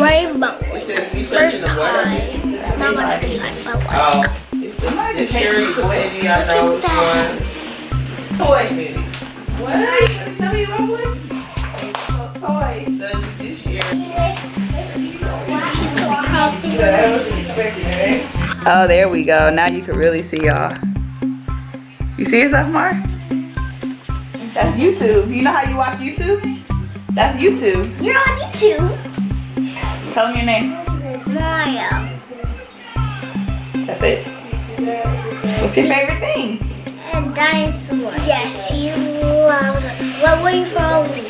rainbow. First eye. Not on every side, but like. Oh, it's the cherry baby. I know it's one. Toy baby. What? Tell me about what? Toys. Such this year. Oh, there we go. Now you can really see y'all. You see yourself, Mar? That's YouTube. You know how you watch YouTube? That's YouTube. You're on YouTube. Tell them your name. Mario. That's it. What's your favorite thing? A dinosaur. Yes, he loves it. What will you follow me?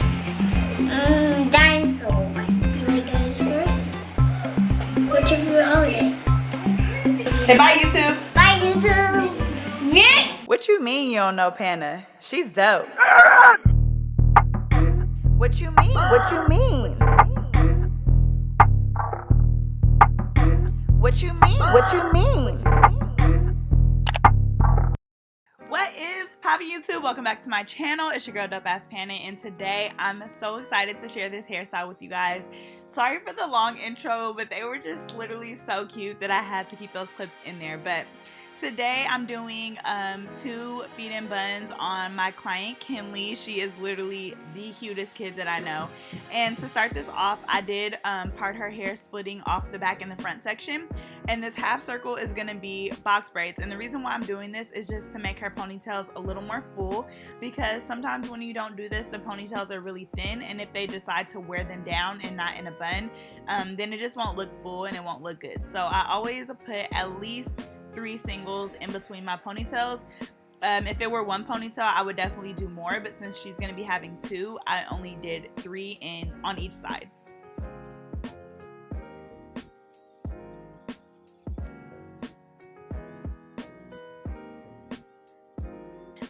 Dinosaur. You like dinosaurs? What's your favorite holiday? Say bye, YouTube. Bye, YouTube. Yeah. What you mean you don't know Pana? She's dope. What you mean? What you mean? What you mean? What you mean? What is poppin' YouTube? Welcome back to my channel. It's your girl DOPEaxxPANA, and today I'm so excited to share this hairstyle with you guys. Sorry for the long intro, but they were just literally so cute that I had to keep those clips in there. But today I'm doing 2 feed-in buns on my client Kinley. She is literally the cutest kid that I know. And to start this off, I did part her hair splitting off the back and the front section. And this half circle is going to be box braids. And the reason why I'm doing this is just to make her ponytails a little more full, because sometimes when you don't do this, the ponytails are really thin, and if they decide to wear them down and not in a bun, then it just won't look full and it won't look good. So I always put at least 3 singles in between my ponytails. If it were 1 ponytail, I would definitely do more, but since she's going to be having 2, I only did 3 on each side.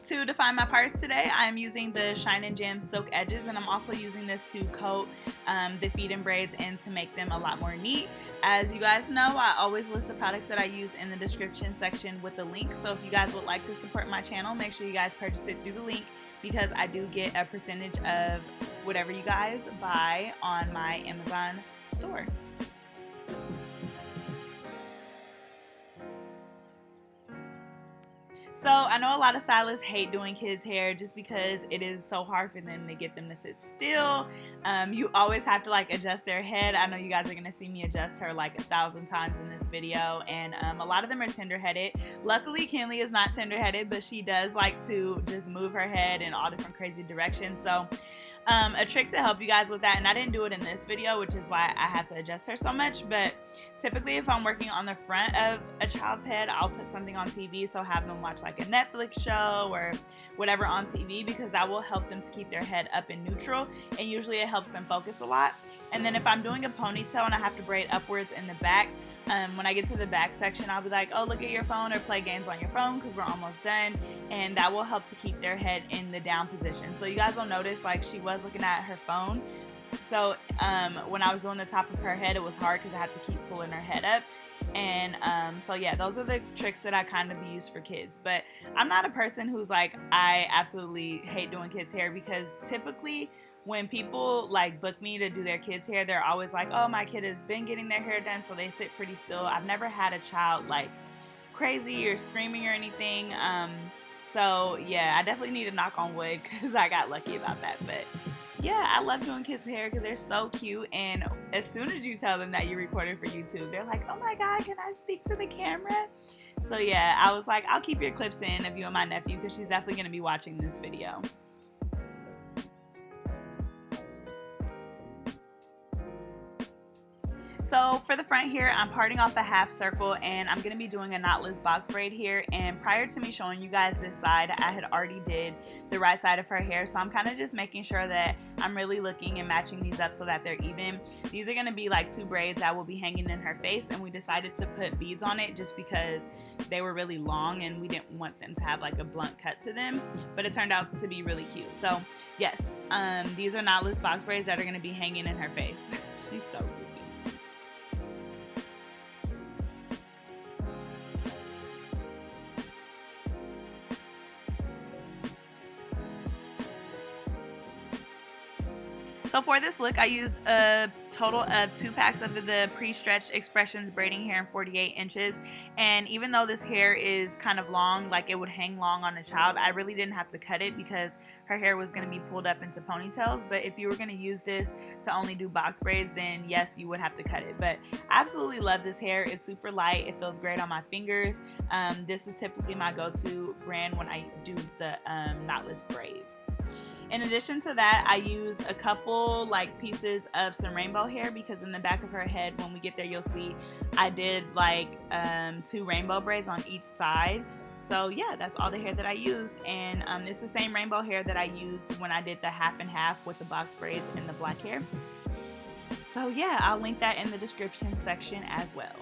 To define my parts today, I am using the Shine and Jam Silk Edges, and I'm also using this to coat the feed-in braids and to make them a lot more neat. As you guys know, I always list the products that I use in the description section with a link, so if you guys would like to support my channel, make sure you guys purchase it through the link, because I do get a percentage of whatever you guys buy on my Amazon store. So I know a lot of stylists hate doing kids' hair just because it is so hard for them to get them to sit still. You always have to like adjust their head. I know you guys are going to see me adjust her like 1,000 times in this video, and a lot of them are tender-headed. Luckily, Kinley is not tender-headed, but she does like to just move her head in all different crazy directions. So a trick to help you guys with that, and I didn't do it in this video, which is why I had to adjust her so much, but typically if I'm working on the front of a child's head, I'll put something on TV, so have them watch like a Netflix show or whatever on TV, because that will help them to keep their head up in neutral, and usually it helps them focus a lot. And then if I'm doing a ponytail and I have to braid upwards in the back, when I get to the back section, I'll be like, oh, look at your phone or play games on your phone because we're almost done, and that will help to keep their head in the down position. So you guys will notice like she was looking at her phone, so when I was doing the top of her head, it was hard because I had to keep pulling her head up. And so yeah, those are the tricks that I kind of use for kids. But I'm not a person who's like, I absolutely hate doing kids hair, because typically when people like book me to do their kids hair, they're always like, oh, my kid has been getting their hair done, so they sit pretty still. I've never had a child like crazy or screaming or anything. So yeah, I definitely need to knock on wood because I got lucky about that. But yeah, I love doing kids hair because they're so cute, and as soon as you tell them that you recorded for YouTube, they're like, oh my god, can I speak to the camera? So yeah, I was like, I'll keep your clips in of you and my nephew, because she's definitely going to be watching this video. So for the front here, I'm parting off a half circle, and I'm going to be doing a knotless box braid here. And prior to me showing you guys this side, I had already did the right side of her hair, so I'm kind of just making sure that I'm really looking and matching these up so that they're even. These are going to be like 2 braids that will be hanging in her face, and we decided to put beads on it just because they were really long and we didn't want them to have like a blunt cut to them, but it turned out to be really cute. So yes, these are knotless box braids that are going to be hanging in her face. She's so cute. So for this look, I used a total of 2 packs of the pre-stretched Expressions braiding hair in 48 inches. And even though this hair is kind of long, like it would hang long on a child, I really didn't have to cut it because her hair was going to be pulled up into ponytails. But if you were going to use this to only do box braids, then yes, you would have to cut it. But I absolutely love this hair. It's super light. It feels great on my fingers. This is typically my go-to brand when I do the knotless braids. In addition to that, I use a couple like pieces of some rainbow hair because in the back of her head, when we get there, you'll see I did like 2 rainbow braids on each side. So yeah, that's all the hair that I used, and it's the same rainbow hair that I used when I did the half and half with the box braids and the black hair. So yeah, I'll link that in the description section as well.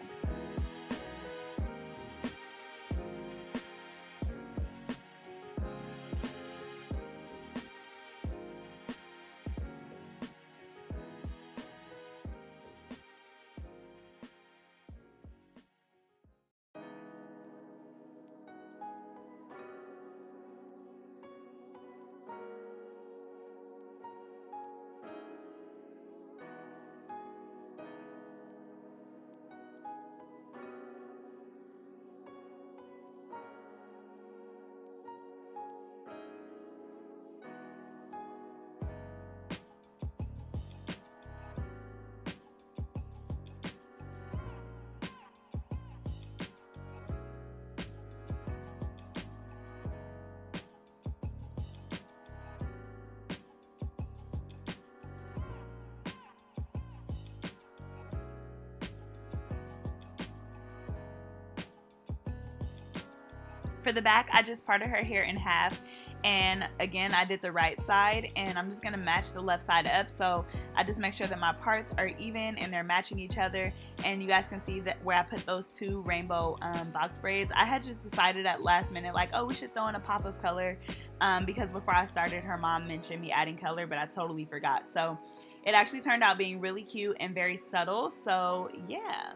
For the back, I just parted her hair in half, and again I did the right side, and I'm just going to match the left side up, so I just make sure that my parts are even and they're matching each other. And you guys can see that where I put those 2 rainbow box braids, I had just decided at last minute like, oh, we should throw in a pop of color because before I started, her mom mentioned me adding color, but I totally forgot. So it actually turned out being really cute and very subtle. So yeah.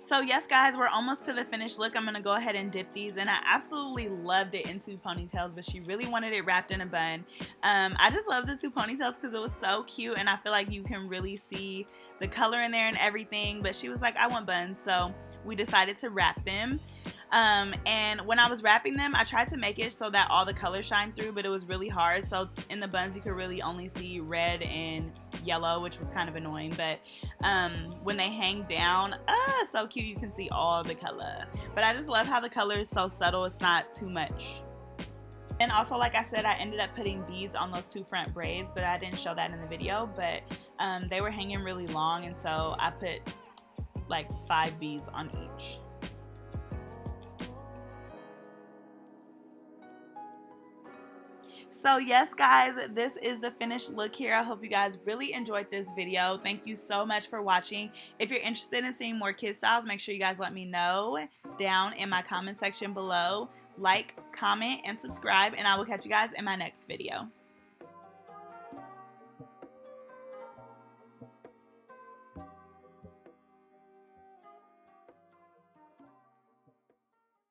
So yes guys, we're almost to the finished look. I'm going to go ahead and dip these, and I absolutely loved it in 2 ponytails, but she really wanted it wrapped in a bun. I just love the 2 ponytails because it was so cute, and I feel like you can really see the color in there and everything, but she was like, I want buns, so we decided to wrap them. And when I was wrapping them, I tried to make it so that all the colors shine through, but it was really hard. So in the buns, you could really only see red and yellow, which was kind of annoying. But when they hang down, so cute, you can see all the color. But I just love how the color is so subtle, it's not too much. And also, like I said, I ended up putting beads on those 2 front braids, but I didn't show that in the video. But they were hanging really long, and so I put like 5 beads on each. So yes, guys, this is the finished look here. I hope you guys really enjoyed this video. Thank you so much for watching. If you're interested in seeing more kid styles, make sure you guys let me know down in my comment section below. Like, comment, and subscribe, and I will catch you guys in my next video.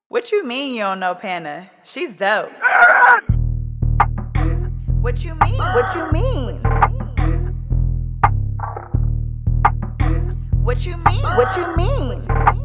What you mean you don't know Pana? She's dope. What you mean? What you mean? What you mean? What you mean?